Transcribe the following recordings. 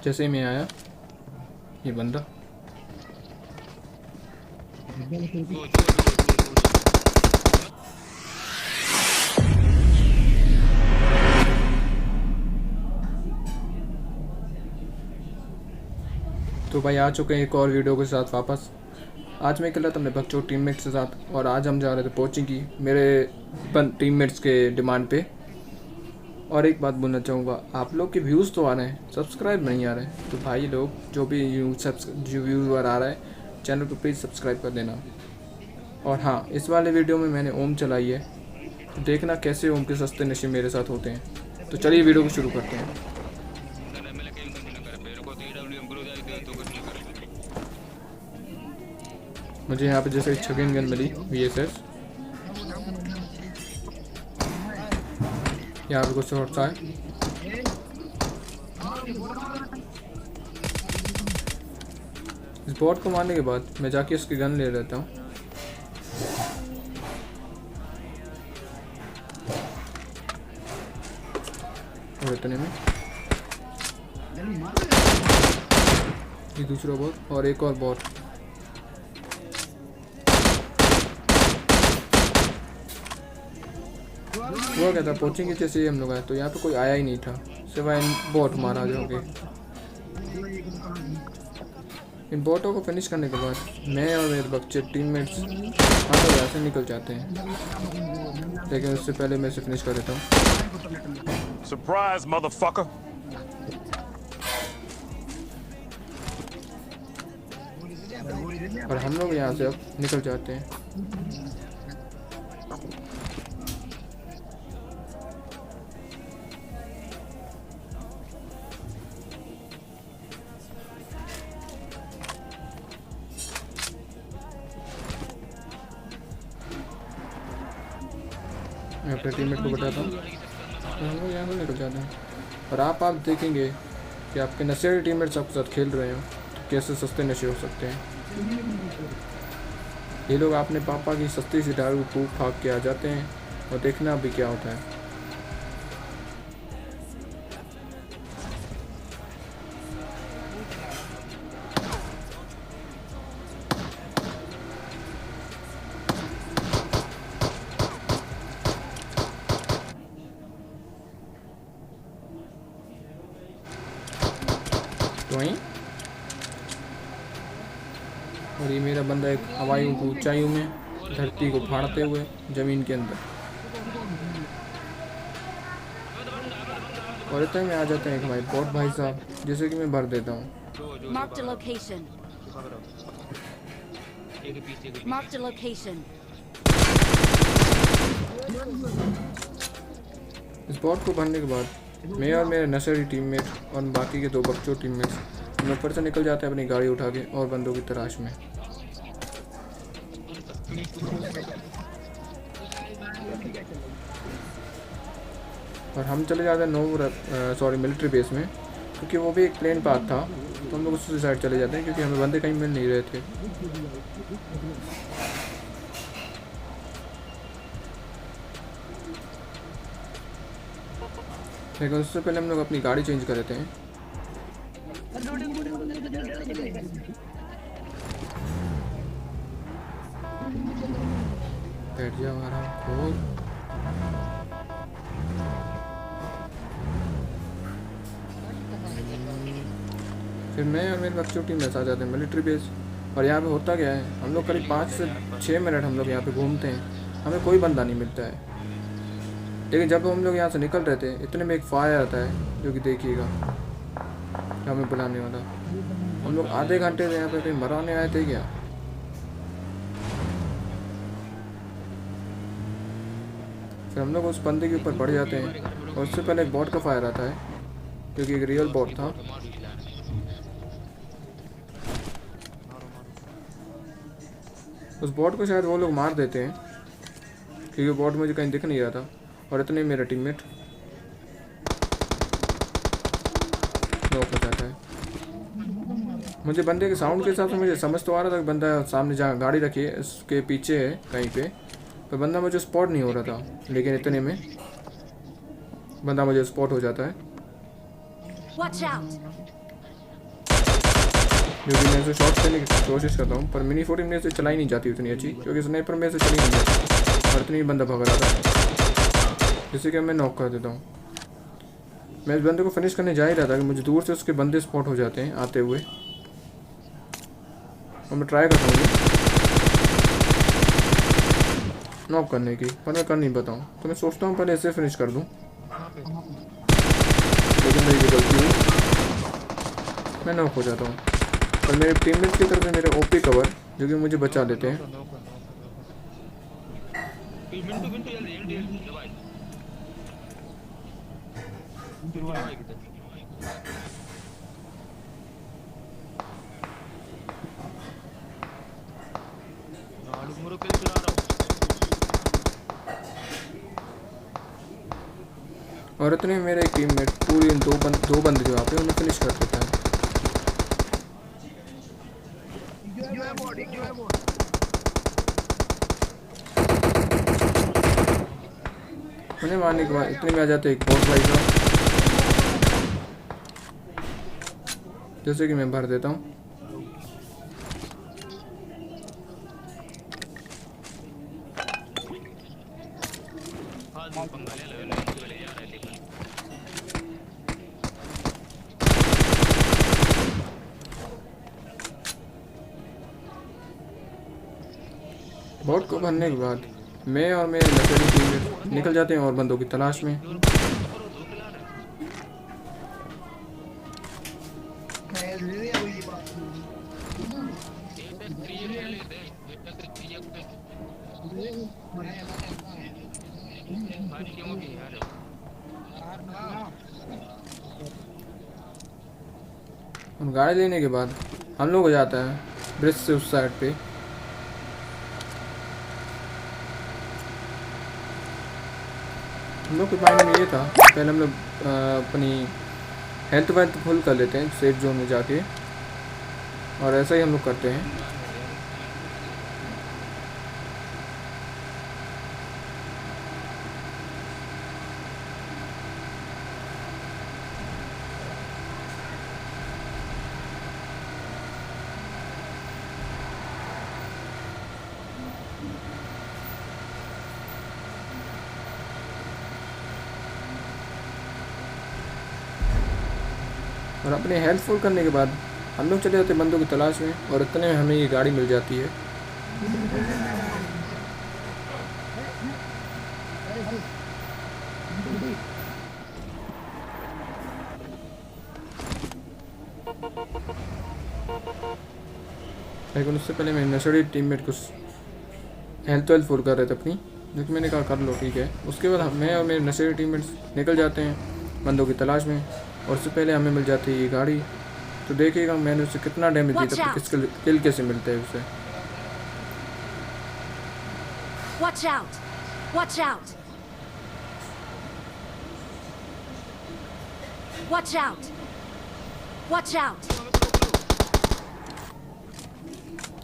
जैसे ही मैं आया ये बंदा तो भाई आ चुके हैं एक और वीडियो के साथ वापस। आज मैं खेला था अपने बकचोद टीममेट्स के साथ और आज हम जा रहे थे कोचिंग की मेरे टीममेट्स के डिमांड पे। और एक बात बोलना चाहूँगा, आप लोग के व्यूज़ तो आ रहे हैं, सब्सक्राइब नहीं आ रहे हैं। तो भाई लोग जो भी जो व्यूअर आ रहा है चैनल को प्लीज़ सब्सक्राइब कर देना। और हाँ, इस वाले वीडियो में मैंने ओम चलाई है, तो देखना कैसे ओम के सस्ते नशे मेरे साथ होते हैं। तो चलिए वीडियो को शुरू करते हैं। मुझे यहाँ पे जैसे छगन गन मिली VSS, यहाँ पे कुछ होता है। इस बॉट को मारने के बाद मैं जाके इसकी गन ले लेता हूँ। और इतने में ये दूसरा बॉट और एक और बॉट। हुआ क्या था, कोचिंग के जैसे ही हम लोग आए तो यहाँ पे कोई आया ही नहीं था, सिवाय बॉट मारा जाओगे। इन बॉटों को फिनिश करने के बाद मैं और मेरे बच्चे टीममेट्स यहाँ से निकल जाते हैं, लेकिन उससे पहले मैं इसे फिनिश कर देता हूँ। Surprise motherfucker. और हम लोग यहाँ से अब निकल जाते हैं। मैं अपने टीममेट को बताता हूँ तो हम लोग यहाँ से निकल जाते हैं। और आप देखेंगे कि आपके नशे टीममेट्स आपके साथ खेल रहे हो तो कैसे सस्ते नशे हो सकते हैं। ये लोग अपने पापा की सस्ती सी दारू फूक फाक के आ जाते हैं और देखना अभी क्या होता है। तो वहीं और ये मेरा बंदा एक हवाइयों की ऊंचाइयों में धरती को फाड़ते हुए ज़मीन के अंदर, और इतने में आ जाते हैं एक भाई बॉट भाई साहब, जैसे कि मैं भर देता हूँ। Marked a location. Marked a location. इस बॉट को भरने के बाद मैं और मेरे नशेड़ी टीममेट और बाकी के 2 बच्चों टीममेट्स हम ऊपर से निकल जाते हैं अपनी गाड़ी उठा के और बंदों की तलाश में। और हम चले जाते हैं मिलिट्री बेस में, क्योंकि वो भी एक प्लेन पाथ था, तो हम लोग उसी साइड चले जाते हैं क्योंकि हमें बंदे कहीं मिल नहीं रहे थे। लेकिन उससे पहले हम लोग अपनी गाड़ी चेंज कर देते हैं। बैठ जा हमारा खोल। फिर मैं और मेरे बच्चों टीम में आ जाते हैं मिलिट्री बेस। और यहाँ पे होता क्या है, हम लोग करीब 5 से 6 मिनट हम लोग यहाँ पे घूमते हैं, हमें कोई बंदा नहीं मिलता है। लेकिन जब हम लोग यहाँ से निकल रहे थे इतने में एक फायर आता है, जो कि देखिएगा हमें बुलाने वाला। हम लोग आधे घंटे से यहाँ पे कहीं मराने आए थे क्या? फिर हम लोग उस बंदे के ऊपर बढ़ जाते हैं और उससे पहले एक बॉट का फायर आता है, जो कि एक रियल बॉट था। उस बॉट को शायद वो लोग मार देते हैं क्योंकि बॉट मुझे कहीं दिख नहीं रहा था। और इतने मेरा टीममेट नॉक हो जाता है। मुझे बंदे के साउंड के हिसाब से मुझे समझ तो आ रहा था कि बंदा सामने जहाँ गाड़ी रखी है उसके पीछे है कहीं पे, तो बंदा मुझे स्पॉट नहीं हो रहा था। लेकिन इतने में बंदा मुझे स्पॉट हो जाता है। जो कि मैं इसे शॉट करने की कोशिश करता हूँ, पर मिनी 40 मेरे से चलाई नहीं जाती उतनी अच्छी, क्योंकि स्नाइपर मेरे से चली नहीं जाती और इतनी बंदा भग रहा था, जिससे कि मैं नॉक कर देता हूँ। मैं इस बंदे को फिनिश करने जा ही रहा था कि मुझे दूर से उसके बंदे स्पॉट हो जाते हैं आते हुए, और मैं ट्राई करता हूँ नॉक करने की, पर मैं कर नहीं पाता हूँ। तो मैं सोचता हूँ पहले इसे फिनिश कर दूँ, लेकिन मेरी जो गलती हुई, मैं नॉक हो जाता हूँ। पर मेरे टीममेट की तरफ से मेरे ओपी कवर जो कि मुझे बचा लेते हैं। और इतने में मेरे टीममेट पूरी दो बंदे जो आप उन्हें फिनिश कर देता है। उन्हें मारने के बाद इतने में आ जाते एक बॉस भाई साहब, जैसे कि मैं भर देता हूँ। बॉट को भरने के बाद मैं और मेरे नशेड़ी टीममेट निकल जाते हैं और बंदों की तलाश में। और गाड़ी लेने के बाद हम लोग हो जाता है ब्रिज से उस साइड पे। हम लोग के माइंड में ये था पहले हम लोग अपनी हेल्थ वेल्थ फुल कर लेते हैं सेफ जोन में जाके, और ऐसा ही हम लोग करते हैं। और अपने हेल्थ फुल करने के बाद हम लोग चले जाते हैं बंदों की तलाश में, और इतने में हमें ये गाड़ी मिल जाती है। लेकिन उससे पहले मेरे नशेड़ी टीममेट कुछ हेल्थ वेल्थ फुल कर रहे थे अपनी, जो कि मैंने कहा कर लो ठीक है। उसके बाद मैं और मेरे नशेड़ी टीममेट्स निकल जाते हैं बंदों की तलाश में, और उससे पहले हमें मिल जाती है ये गाड़ी। तो देखिएगा मैंने उसे कितना डैमेज दिया था, किस किल कैसे मिलते हैं उसे। Watch out! Watch out! Watch out! Watch out!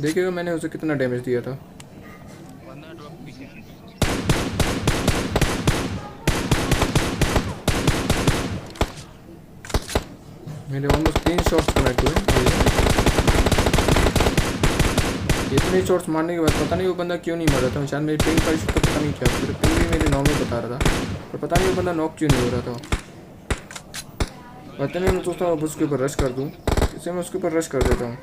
देखिएगा मैंने उसे कितना डैमेज दिया था। मेरे ऑलमोस्ट 3 शॉट्स कनेक्ट हुए। इतने शॉट्स मारने के बाद पता नहीं वो बंदा क्यों नहीं मर रहा था। शायद मेरी पिंग का इशू का पता नहीं क्या, फिर पिंग भी मेरे नॉर्मल बता रहा था, पर पता नहीं वो बंदा नॉक क्यों नहीं हो रहा था। पता नहीं, मैं सोचता हूँ अब उसके ऊपर रश कर दूँ, इसे मैं उसके ऊपर रश कर देता हूँ।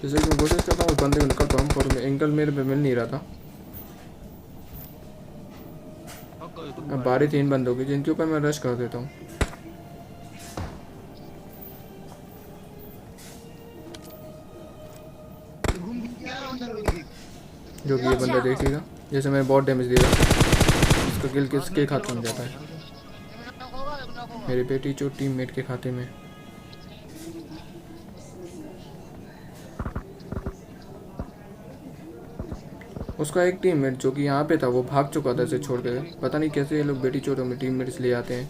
जैसे कि मैं कोशिश करता हूँ उस बंदे को निकल पाऊँ, पर एंगल मेरे पे मिल नहीं रहा था। अब बारी 3 बंदों की जिनके ऊपर मैं रश कर देता हूँ। जो कि ये बंदा देखिएगा, जैसे मैं बहुत डैमेज दिया, इसका किल किसके खाते में जाता है? मेरे बेटी जो टीममेट के खाते में। उसका एक टीममेट जो कि यहाँ पे था वो भाग चुका था इसे छोड़ के। पता नहीं कैसे ये लोग बेटी चोरों में टीममेट इसलिए आते हैं,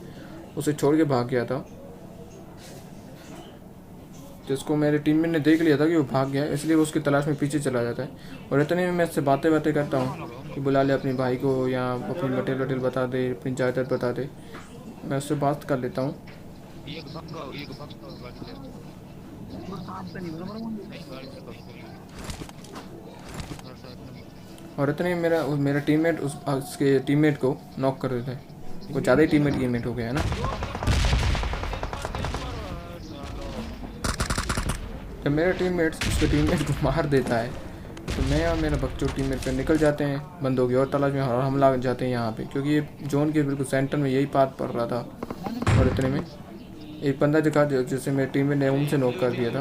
उसे छोड़ के भाग गया था। जिसको मेरे टीममेट ने देख लिया था कि वो भाग गया, इसलिए वो उसकी तलाश में पीछे चला जाता है। और इतने में मैं इससे बातें करता हूँ कि बुला ले अपने भाई को, या अपनी डिटेल बता दे, अपनी जायदाद बता दे। मैं उससे बात कर लेता हूँ। और इतने में मेरा टीममेट उसके टीममेट को नॉक कर देता है। वो ज़्यादा ही टीममेट हो गया है ना। जब मेरा टीममेट उसके टीममेट को मार देता है तो मैं और मेरा बकचोद टीममेट पे निकल जाते हैं बंदों की और तलाश में, और हम लग जाते हैं यहाँ पे, क्योंकि ये जोन के बिल्कुल सेंटर में यही पाथ पड़ रहा था। और इतने में एक बंदा दिखा जिसे मेरे टीममेट ने उनसे नॉक कर दिया था।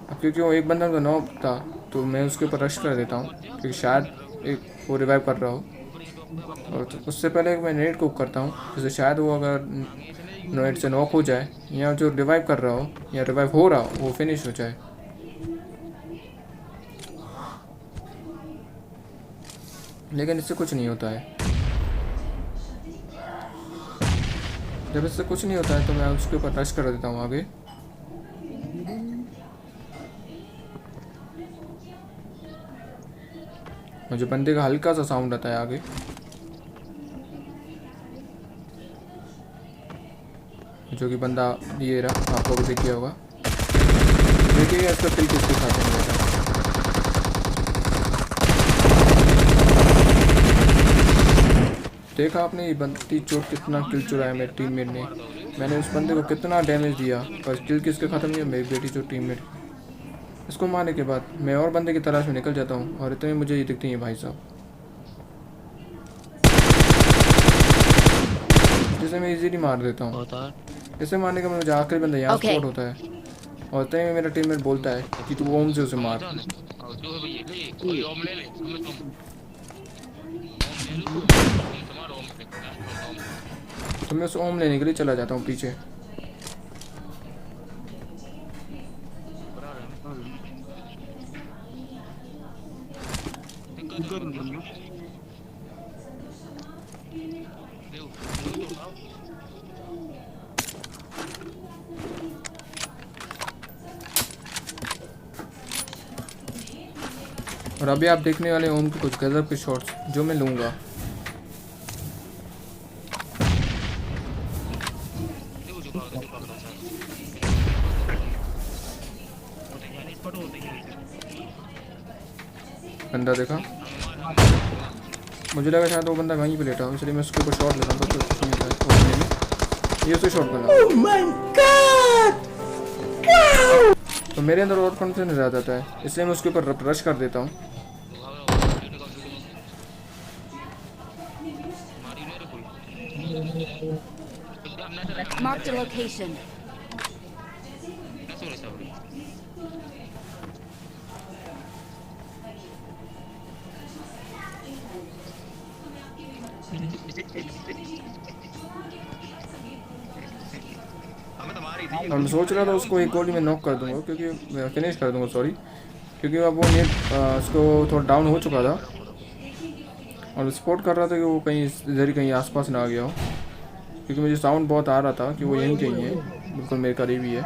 अब क्योंकि वो एक बंदा का नॉक था तो मैं उसके ऊपर रश कर देता हूँ, क्योंकि शायद एक वो रिवाइव कर रहा हो। और उससे पहले मैं नेट को करता हूँ, जैसे शायद वो अगर नेट से नॉक हो जाए, या जो रिवाइव कर रहा हो या रिवाइव हो रहा हो वो फिनिश हो जाए। लेकिन इससे कुछ नहीं होता है। जब इससे कुछ नहीं होता है तो मैं उसके ऊपर रश कर देता हूँ आगे। मुझे बंदे का हल्का सा साउंड आता है आगे, जो कि बंदा ये रहा, आप लोग देख लिया होगा। देखिएगा इसका किल किसके साथ है। देखा आपने ये बंदी चोट कितना किल चुराया मेरे टीममेट ने। मैंने उस बंदे को कितना डैमेज दिया, पर किल किसके ख़त्म नहीं है, मेरी बेटी जो टीममेट। इसको मारने के बाद मैं और बंदे की तलाश में निकल जाता हूँ, और इतने मुझे ये दिखती हैं भाई साहब, जिसे मैं इजीली मार देता हूँ। इसे मारने का मुझे आखिरी बंदा यहाँ स्पॉट होता है, और इतने में मेरा टीममेट बोलता है कि तू ओम से उसे मार। तो मैं उस ओम लेने के लिए चला जाता हूँ पीछे। और अभी आप देखने वाले ओम के कुछ गजब के शॉट्स जो मैं लूँगा। बंदा देखा, मुझे लगा शायद वो बंदा वहीं पे लेटा हो, इसलिए मैं उसके ऊपर शॉट लेता हूँ। तो कुछ नहीं होता है, ये उसे शॉट करना। Oh my God! तो मेरे अंदर और कॉन्फिडेंस आ जाता है, इसलिए मैं उसके ऊपर रश कर देता हूँ। Marked a location. और मैं सोच रहा था उसको एक गोली में नॉक कर दूंगा, क्योंकि फिनिश कर दूंगा, सॉरी, क्योंकि अब वो नेट उसको थोड़ा डाउन हो चुका था, और सपोर्ट कर रहा था कि वो कहीं इधर ही कहीं आसपास ना आ गया हो, क्योंकि मुझे साउंड बहुत आ रहा था कि वो यहीं कहीं है, बिल्कुल मेरे करीब ही है।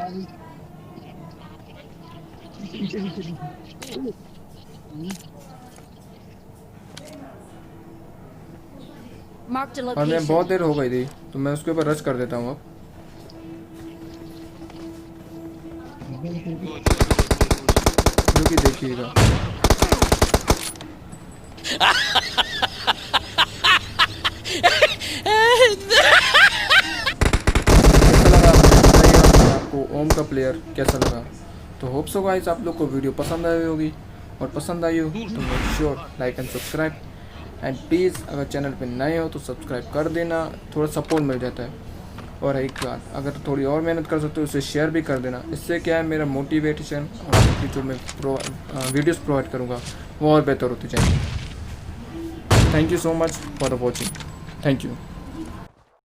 Marked a और मैं बहुत location. देर हो गई थी, तो मैं उसके ऊपर रश कर देता हूँ अब। जो कि देखिएगा आपको ओम का प्लेयर कैसा लगा। तो होप सो गाइस आप लोग को वीडियो पसंद आई होगी, और पसंद आई हो तो make sure like and subscribe, and please अगर चैनल पे नए हो तो सब्सक्राइब कर देना, थोड़ा सपोर्ट मिल जाता है। और एक बात, अगर थोड़ी और मेहनत कर सकते हो उसे शेयर भी कर देना, इससे क्या है मेरा मोटिवेशन और जो मैं वीडियोस प्रोवाइड करूँगा वो और बेहतर होती जाएंगी। Thank you so much for watching. Thank you.